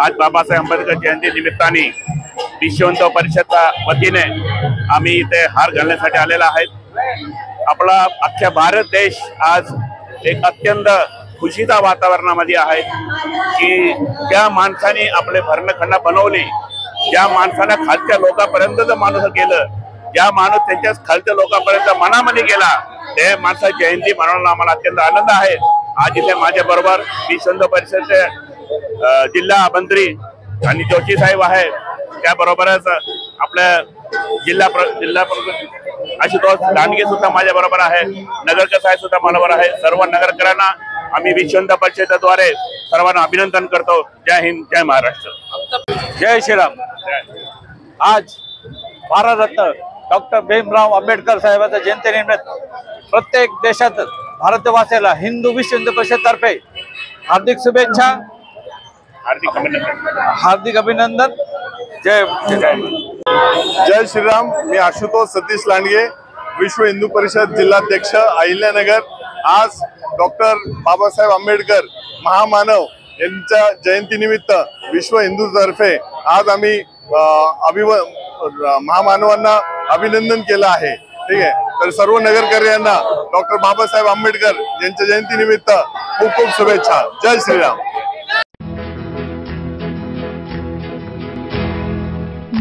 आज बाबासाहेब आंबेडकर जयंती निमित्ताने विश्व हिंदू परिषदच्या वतीने आम्ही इथे हार घालण्यासाठी आलेला आहे। आपला अख्ख्या भारत देश आज एक अत्यंत खुशीच्या वातावरणामध्ये आहे की ज्या माणसाने आपले भरणखंड बनवले, ज्या माणसाने खालच्या लोकांपर्यंत माणूस गेलं, ज्या माणूस त्यांच्या खालच्या लोकांपर्यंत मनामध्ये गेला, ते माणसाची जयंती मनवण्याला आम्हाला अत्यंत आनंद आहे। आज इथे माझ्या बरोबर विश्व हिंदू परिषदेचे जिल्हा मंत्री आणि जोशी साहेब आहे, त्याबरोबरच आपल्या जिल्हा आशुतोष दांडगे सुद्धा माझ्या बरोबर आहे, नगरकर साहेब सुद्धा माझ्या बरोबर आहे। सर्व नगरकरांना आम्ही विश्व हिंदू परिषदेद्वारे सर्वांना अभिनंदन करतो। जय हिंद, जय महाराष्ट्र, जय श्रीराम। आज भारतरत्न डॉक्टर भीमराव आंबेडकर साहेबांच्या जयंतीनिमित्त प्रत्येक देशात भारतवासियाला विश्व हिंदू परिषद तर्फे हार्दिक शुभेच्छा, हार्दिक अभिनंदन। जय जय श्रीराम। मी आशुतोष सतीश लांडगे, विश्व हिंदू परिषद जिल्हाध्यक्ष अहिल्यानगर। आज डॉक्टर बाबासाहेब आंबेडकर महामानव यांच्या जयंतीनिमित्त विश्व हिंदू तर्फे आज आम्ही महामानवांना अभिनंदन केलं आहे। ठीक आहे, तर सर्व नगरकर्त्यांना डॉक्टर बाबासाहेब आंबेडकर यांच्या जयंतीनिमित्त खूप खूप शुभेच्छा। जय श्रीराम।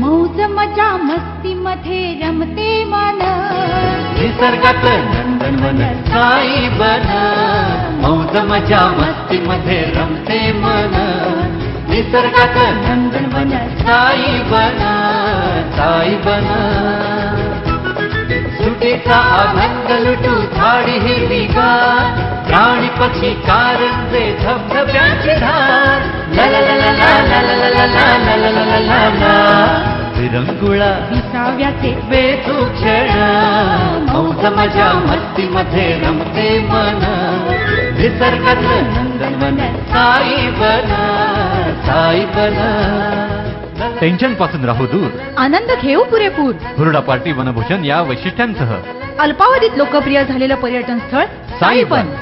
मौज मजा मस्ती मध्ये रमते मन, निसर्गात नंदनवन साई बन। मौज मजा मस्ती मध्ये रमते मन, निसर्गात नंदनवन साई बन, साई बन। सुटेचा आनंद लुटू झाडी हिरवीगार, प्राणी पक्षी कारंजे धबधब्याची धार। ला ला ला ला ला ला ला ला ला ला ला ला ला ला ला। विरंगुळा विसाव्याचे बेतू क्षण, मौज मजा मस्ती मध्ये रमते मन, निसर्गात नंदनवन साई बन, साई बन। टेन्शन पासून राहू दूर, आनंद घेऊ पुरेपूर। हुरडा पार्टी वनभूषण या वैशिष्ट्यांसह अल्पावधीत लोकप्रिय झालेलं पर्यटन स्थळ साईबन।